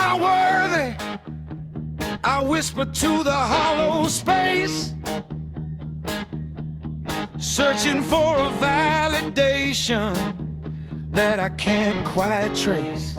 not worthy, I whisper to the hollow space, searching for a validation that I can't quite trace.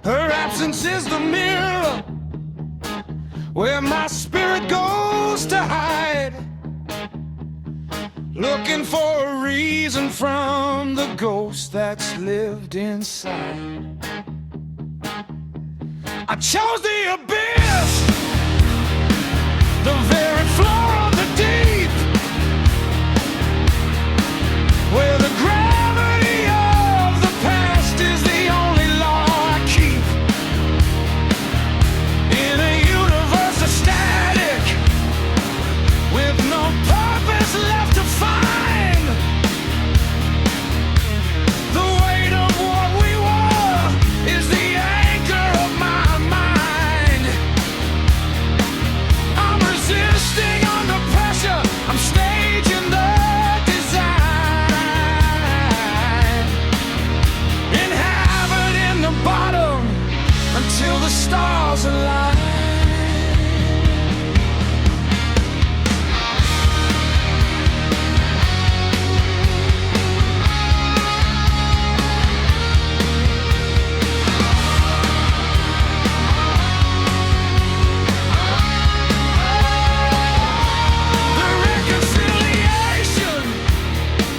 Her absence is the mirror where my spirit goes to hide, looking for a reason from the ghost that's lived inside. I chose the abyss, the very floor of the deep, where the gravity of the past is the only law I keep. In a universe of static, with no purpose left to find, the weight of what we were is the anchor of my mind. I'm resisting under pressure, I'm staging the design, inhabiting the bottom until the stars align.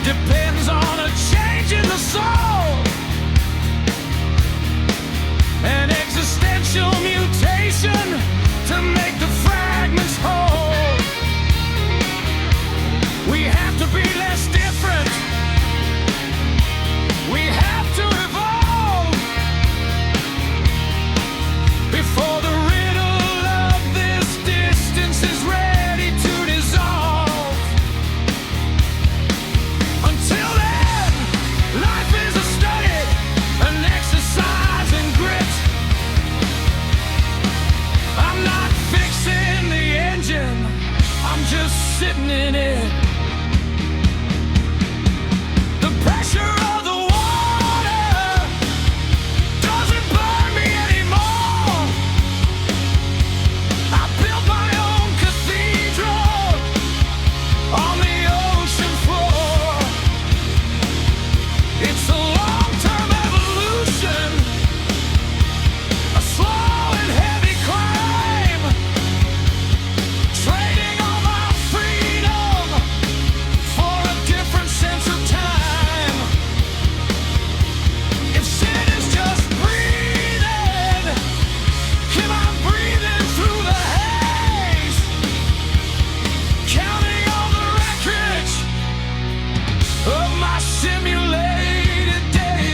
Depends on a change in the soul, an existential mutation to make the fragments whole. We have to be less different, we have to evolve before the riddle of this distance is ready to dissolve. Until then, life is a study, an exercise in grit. I'm not fixing the engine, I'm just sitting in it. The pressure of the water doesn't burn me anymore. I built my own cathedral on the ocean floor. It's a long-term evolution, a slow and heavy climb, trading all my freedom for a different sense of time. If sin is just breathing, am I breathing through the haze, counting all the wreckage of my simulated days?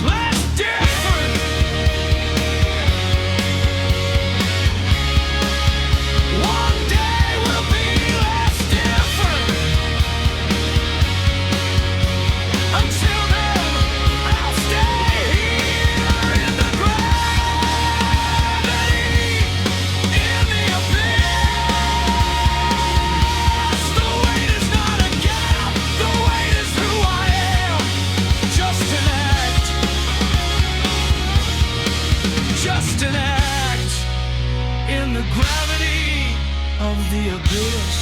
Less different. One day will be less different. Until then, I'll stay here in the gravity, in the abyss. The weight is not a gap, the weight is who I am. Just an act, just an act in the gravity of the abyss.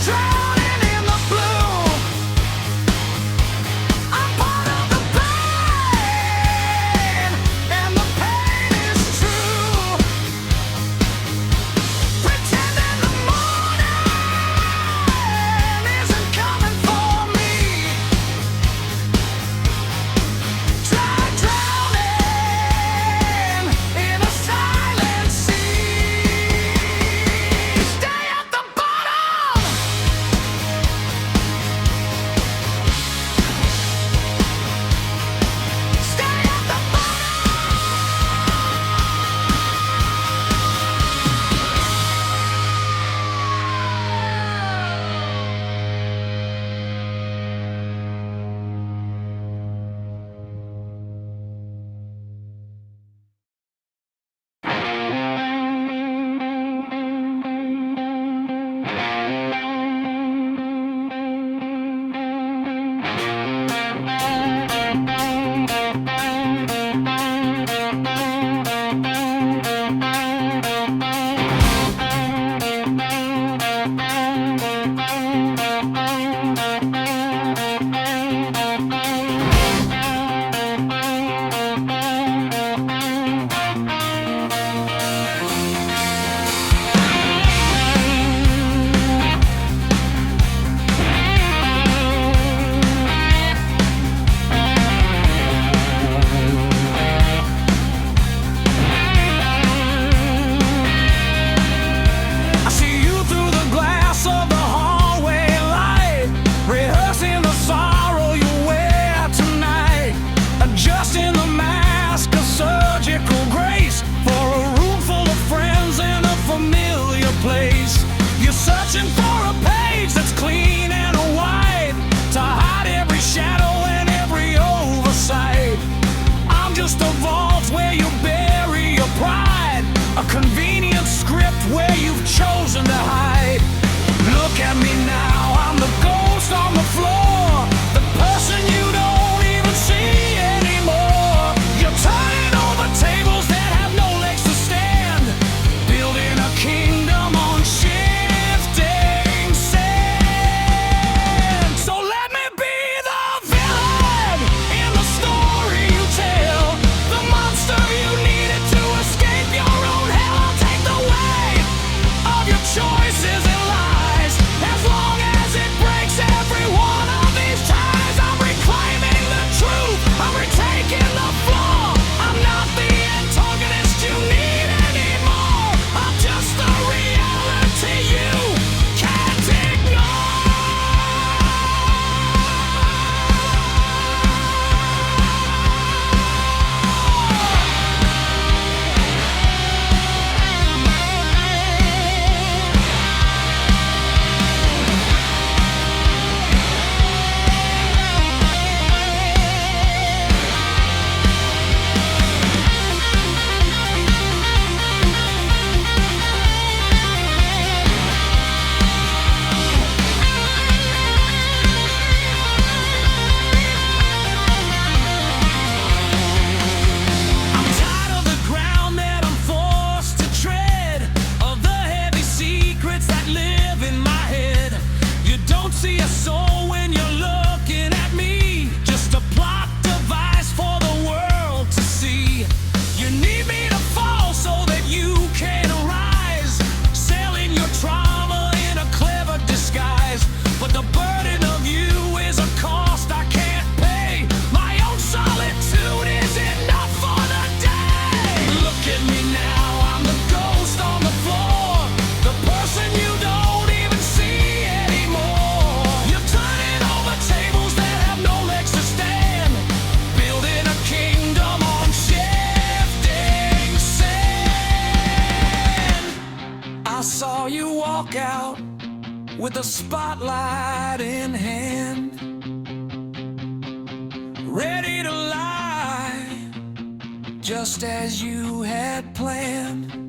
drowning in the blue. I'm part of the pain, and the pain is true. Pretending the morning isn't coming for me. Try drowning in a silent sea. Stay at the bottom. Stay at the I see you through the glass of the hallway light, rehearsing the sorrow you wear tonight, adjusting the mask of surgical grace for a room full of friends in a familiar place. You're searching for a page that's clean and white to hide every shadow and every oversight. I'm just a vault where you bury your pride, a convenient script where you've chosen to hide. Look at me now, I'm the ghost on the floor, the person you don't even see anymore. You're turning over tables that have no legs to stand, building a kingdom on shifting sand. So let me be the villain in the story you tell, the monster you needed to escape your own hell. I'll take the weight of your choices and lies, as long as it breaks every one of these ties. I'm reclaiming the truth, I'm retaking the floor. I'm not the antagonist you need anymore. I'm just the reality you can't ignore. I'm tired of the ground that I'm forced to tread, of the heavy secrets that live in my head. You don't see a soul when you're looking at me, just a plot device for the world to see. You need me to fall so that you can rise, selling your trauma in a clever disguise. But the burden of you is a cost I can't pay. My own solitude is enough for the day. Look at me now, I'm the ghost on the floor, the person you don't even see anymore. You're turning over tables that have no legs to stand, building a kingdom on shifting sand. I saw you walk out with a spotlight in hand, ready to lie, just as you had planned.